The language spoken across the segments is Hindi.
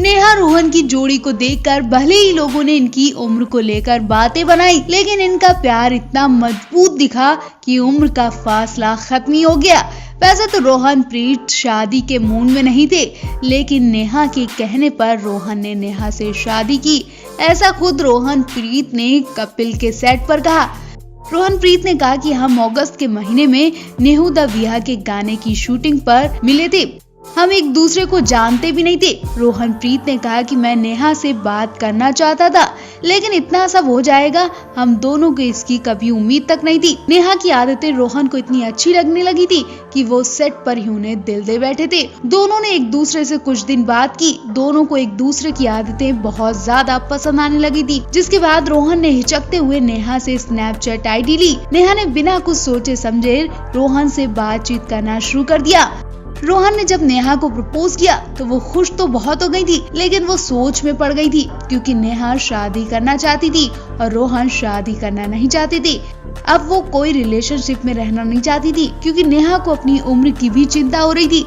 नेहा रोहन की जोड़ी को देखकर भले ही लोगों ने इनकी उम्र को लेकर बातें बनाई, लेकिन इनका प्यार इतना मजबूत दिखा कि उम्र का फासला खत्म ही हो गया। वैसे तो रोहन प्रीत शादी के मूड में नहीं थे, लेकिन नेहा के कहने पर रोहन ने नेहा से शादी की। ऐसा खुद रोहन प्रीत ने कपिल के सेट पर कहा। रोहन प्रीत ने कहा कि हम अगस्त के महीने में नेहू द विहा के गाने की शूटिंग पर मिले थे। हम एक दूसरे को जानते भी नहीं थे। रोहन प्रीत ने कहा कि मैं नेहा से बात करना चाहता था, लेकिन इतना सब हो जाएगा हम दोनों को इसकी कभी उम्मीद तक नहीं थी। नेहा की आदतें रोहन को इतनी अच्छी लगने लगी थी कि वो सेट पर ही उन्हें दिल दे बैठे थे। दोनों ने एक दूसरे से कुछ दिन बात की। दोनों को एक दूसरे की आदतें बहुत ज्यादा पसंद आने लगी थी, जिसके बाद रोहन ने हिचकते हुए नेहा से स्नैपचैट आईडी ली। नेहा ने बिना कुछ सोचे समझे रोहन से बातचीत करना शुरू कर दिया। रोहन ने जब नेहा को प्रपोज किया तो वो खुश तो बहुत हो गई थी, लेकिन वो सोच में पड़ गई थी, क्योंकि नेहा शादी करना चाहती थी और रोहन शादी करना नहीं चाहती थी। अब वो कोई रिलेशनशिप में रहना नहीं चाहती थी, क्योंकि नेहा को अपनी उम्र की भी चिंता हो रही थी।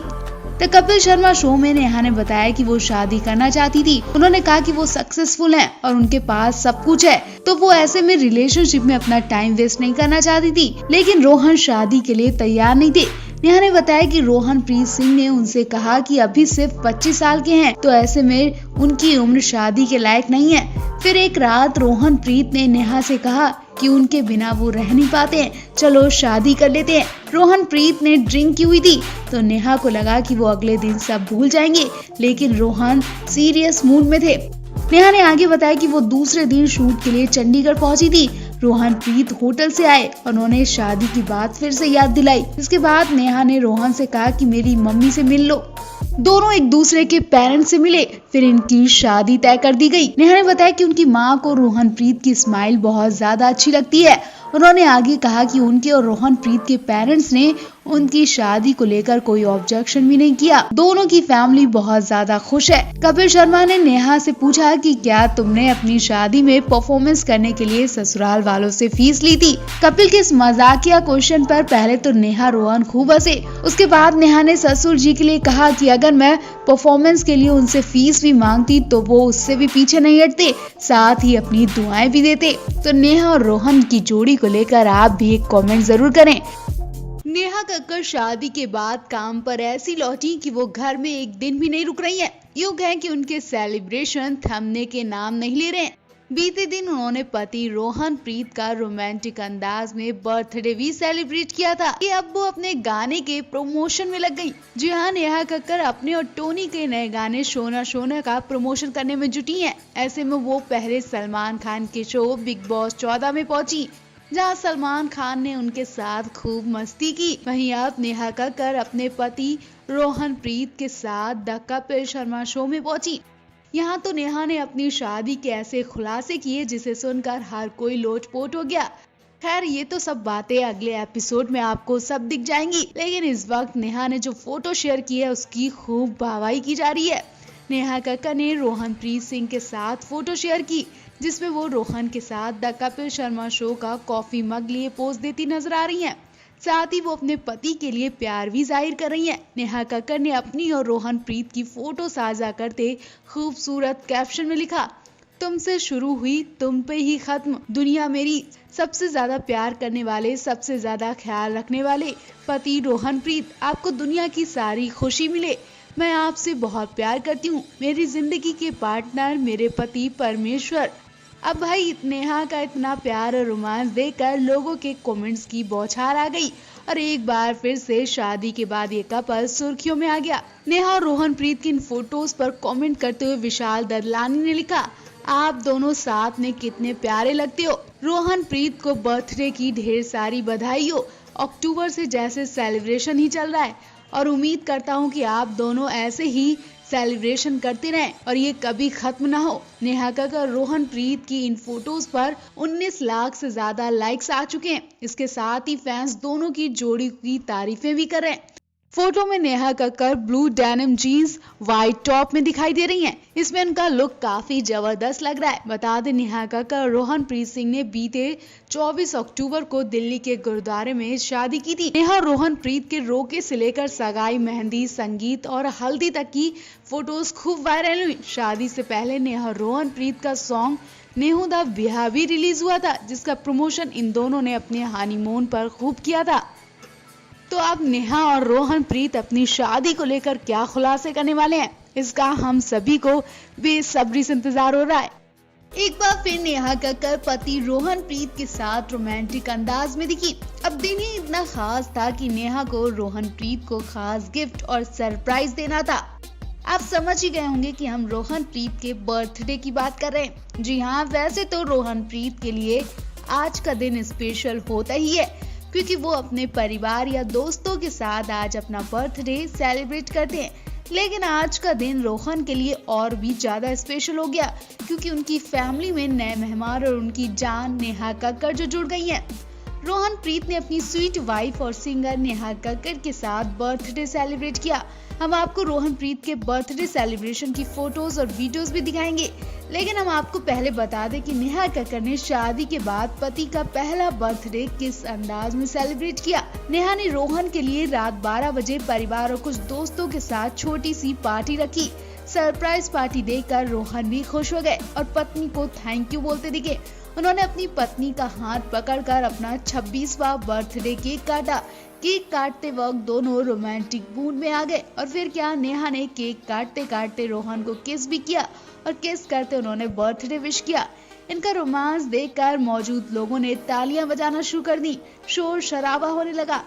तो कपिल शर्मा शो में नेहा ने बताया कि वो शादी करना चाहती थी। उन्होंने कहा कि वो सक्सेसफुल हैं और उनके पास सब कुछ है, तो वो ऐसे में रिलेशनशिप में अपना टाइम वेस्ट नहीं करना चाहती थी। लेकिन रोहन शादी के लिए तैयार नहीं थे। नेहा ने बताया कि रोहन प्रीत सिंह ने उनसे कहा कि अभी सिर्फ 25 साल के हैं, तो ऐसे में उनकी उम्र शादी के लायक नहीं है। फिर एक रात रोहन प्रीत ने नेहा से कहा कि उनके बिना वो रह नहीं पाते हैं, चलो शादी कर लेते हैं। रोहन प्रीत ने ड्रिंक की हुई थी, तो नेहा को लगा कि वो अगले दिन सब भूल जाएंगे, लेकिन रोहन सीरियस मूड में थे। नेहा ने आगे बताया कि वो दूसरे दिन शूट के लिए चंडीगढ़ पहुंची थी। रोहन प्रीत होटल से आए और उन्होंने शादी की बात फिर से याद दिलाई। इसके बाद नेहा ने रोहन से कहा कि मेरी मम्मी से मिल लो। दोनों एक दूसरे के पेरेंट्स से मिले, फिर इनकी शादी तय कर दी गई। नेहा ने बताया कि उनकी माँ को रोहन प्रीत की स्माइल बहुत ज्यादा अच्छी लगती है। उन्होंने आगे कहा कि उनके और रोहन प्रीत के पेरेंट्स ने उनकी शादी को लेकर कोई ऑब्जेक्शन भी नहीं किया। दोनों की फैमिली बहुत ज्यादा खुश है। कपिल शर्मा ने नेहा से पूछा कि क्या तुमने अपनी शादी में परफॉर्मेंस करने के लिए ससुराल वालों से फीस ली थी। कपिल के इस मजाकिया क्वेश्चन पर पहले तो नेहा रोहन खूब हंसे। उसके बाद नेहा ने ससुर जी के लिए कहा कि अगर मैं परफॉर्मेंस के लिए उनसे फीस भी मांगती तो वो उससे भी पीछे नहीं हटते, साथ ही अपनी दुआएं भी देते। तो नेहा और रोहन की जोड़ी को लेकर आप भी एक कमेंट जरूर करें। नेहा कक्कड़ शादी के बाद काम पर ऐसी लौटी कि वो घर में एक दिन भी नहीं रुक रही हैं। यूं कहें कि उनके सेलिब्रेशन थमने के नाम नहीं ले रहे हैं। बीते दिन उन्होंने पति रोहन प्रीत का रोमांटिक अंदाज में बर्थडे भी सेलिब्रेट किया था कि अब वो अपने गाने के प्रमोशन में लग गई। जी हाँ, नेहा कक्कड़ अपने और टोनी के नए गाने शोना शोना का प्रमोशन करने में जुटी हैं। ऐसे में वो पहले सलमान खान के शो बिग बॉस 14 में पहुंची, जहां सलमान खान ने उनके साथ खूब मस्ती की। वहीं अब नेहा कक्कड़ अपने पति रोहन प्रीत के साथ द कपिल शर्मा शो में पहुंची। यहाँ तो नेहा ने अपनी शादी के ऐसे खुलासे किए जिसे सुनकर हर कोई लोटपोट हो गया। खैर, ये तो सब बातें अगले एपिसोड में आपको सब दिख जाएंगी, लेकिन इस वक्त नेहा ने जो फोटो शेयर की है उसकी खूब वाहवाही की जा रही है। नेहा कक्कड़ ने रोहन प्रीत सिंह के साथ फोटो शेयर की, जिसमें वो रोहन के साथ द कपिल शर्मा शो का कॉफी मग लिए पोज देती नजर आ रही हैं। साथ ही वो अपने पति के लिए प्यार भी जाहिर कर रही हैं। नेहा कक्कड़ ने अपनी और रोहन प्रीत की फोटो साझा करते खूबसूरत कैप्शन में लिखा, तुमसे शुरू हुई तुम पे ही खत्म, दुनिया मेरी सबसे ज्यादा प्यार करने वाले, सबसे ज्यादा ख्याल रखने वाले पति रोहन प्रीत, आपको दुनिया की सारी खुशी मिले। मैं आपसे बहुत प्यार करती हूँ, मेरी जिंदगी के पार्टनर मेरे पति परमेश्वर। अब भाई नेहा का इतना प्यार और रोमांस देखकर लोगों के कमेंट्स की बौछार आ गई और एक बार फिर से शादी के बाद ये कपल सुर्खियों में आ गया। नेहा और रोहन प्रीत की इन फोटोज पर कमेंट करते हुए विशाल ददलानी ने लिखा, आप दोनों साथ में कितने प्यारे लगते हो। रोहन प्रीत को बर्थडे की ढेर सारी बधाई हो। अक्टूबर से जैसे सेलिब्रेशन ही चल रहा है और उम्मीद करता हूँ कि आप दोनों ऐसे ही सेलिब्रेशन करते रहें और ये कभी खत्म ना हो। नेहा कक्कड़ और रोहन प्रीत की इन फोटोज पर 19 लाख से ज्यादा लाइक्स आ चुके हैं। इसके साथ ही फैंस दोनों की जोड़ी की तारीफें भी कर रहे हैं। फोटो में Neha Kakkar blue denim jeans white top में दिखाई दे रही हैं। इसमें उनका लुक काफी जबरदस्त लग रहा है। बता दें, नेहा कक्कड़ और रोहनप्रीत सिंह ने बीते 24 अक्टूबर को दिल्ली के गुरुद्वारे में शादी की थी। नेहा और रोहनप्रीत के रोके से लेकर सगाई, मेहंदी, संगीत और हल्दी तक की फोटोज खूब वायरल हुई। शादी से पहले नेहा और रोहनप्रीत का सॉन्ग नेहू दा ब्याह भी रिलीज हुआ था, जिसका प्रमोशन इन दोनों ने अपने हनीमून पर खूब किया था। तो अब नेहा और रोहनप्रीत अपनी शादी को लेकर क्या खुलासे करने वाले हैं, इसका हम सभी को बेसब्री से इंतजार हो रहा है। एक बार फिर नेहा कक्कड़ पति रोहनप्रीत के साथ रोमांटिक अंदाज में दिखी। अब दिन ही इतना खास था कि नेहा को रोहनप्रीत को खास गिफ्ट और सरप्राइज देना था। आप समझ ही गए होंगे कि हम रोहनप्रीत के बर्थडे की बात कर रहे हैं। जी हाँ, वैसे तो रोहनप्रीत के लिए आज का दिन स्पेशल होता ही है, क्योंकि वो अपने परिवार या दोस्तों के साथ आज अपना बर्थडे सेलिब्रेट करते हैं। लेकिन आज का दिन रोहन के लिए और भी ज्यादा स्पेशल हो गया, क्योंकि उनकी फैमिली में नए मेहमान और उनकी जान नेहा कक्कड़ जो जुड़ गई हैं। रोहनप्रीत ने अपनी स्वीट वाइफ और सिंगर नेहा कक्कड़ के साथ बर्थडे सेलिब्रेट किया। हम आपको रोहनप्रीत के बर्थडे सेलिब्रेशन की फोटोज और वीडियोस भी दिखाएंगे, लेकिन हम आपको पहले बता दें कि नेहा कक्कड़ ने शादी के बाद पति का पहला बर्थडे किस अंदाज में सेलिब्रेट किया। नेहा ने रोहन के लिए रात 12 बजे परिवार और कुछ दोस्तों के साथ छोटी सी पार्टी रखी। सरप्राइज पार्टी देखकर रोहन भी खुश हो गए और पत्नी को थैंक यू बोलते दिखे। उन्होंने अपनी पत्नी का हाथ पकड़कर अपना 26वां बर्थडे केक काटा। केक काटते वक्त दोनों रोमांटिक मूड में आ गए और फिर क्या, नेहा ने केक काटते काटते रोहन को किस भी किया और किस करते उन्होंने बर्थडे विश किया। इनका रोमांस देखकर मौजूद लोगों ने तालियां बजाना शुरू कर दी। शोर शराबा होने लगा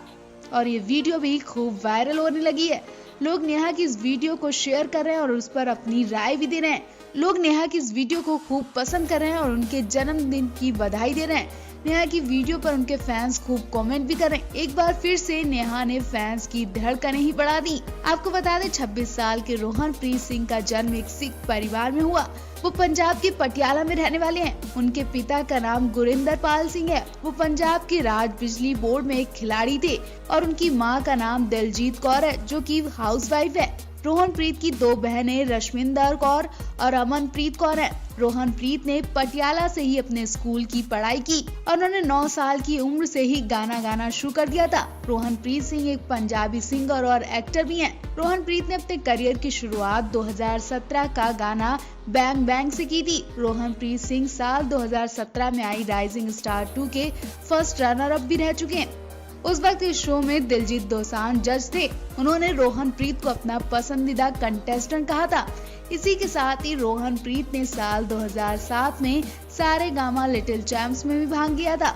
और ये वीडियो भी खूब वायरल होने लगी है। लोग नेहा की इस वीडियो को शेयर कर रहे हैं और उस पर अपनी राय भी दे रहे हैं। लोग नेहा की इस वीडियो को खूब पसंद कर रहे हैं और उनके जन्मदिन की बधाई दे रहे हैं। नेहा की वीडियो पर उनके फैंस खूब कमेंट भी कर रहे हैं। एक बार फिर से नेहा ने फैंस की धड़कनें ही बढ़ा दी। आपको बता दें, 26 साल के रोहनप्रीत सिंह का जन्म एक सिख परिवार में हुआ। वो पंजाब के पटियाला में रहने वाले हैं। उनके पिता का नाम गुरिंदर पाल सिंह है। वो पंजाब के राज्य बिजली बोर्ड में एक खिलाड़ी थे और उनकी मां का नाम दिलजीत कौर है, जो कि हाउसवाइफ है। रोहनप्रीत की 2 बहनें रश्मिंदर कौर और अमनप्रीत कौर हैं। रोहनप्रीत ने पटियाला से ही अपने स्कूल की पढ़ाई की और उन्होंने 9 साल की उम्र से ही गाना गाना शुरू कर दिया था। रोहनप्रीत सिंह एक पंजाबी सिंगर और एक्टर भी हैं। रोहनप्रीत ने अपने करियर की शुरुआत 2017 का गाना बैंग बैंग से की थी। रोहनप्रीत सिंह साल 2017 में आई राइजिंग स्टार 2 के फर्स्ट रनर अप भी रह चुके हैं। उस वक्त इस शो में दिलजीत दोसांझ जज थे। उन्होंने रोहनप्रीत को अपना पसंदीदा कंटेस्टेंट कहा था। इसी के साथ ही रोहनप्रीत ने साल 2007 में सारेगामा लिटिल चैंप्स में भी भाग लिया था।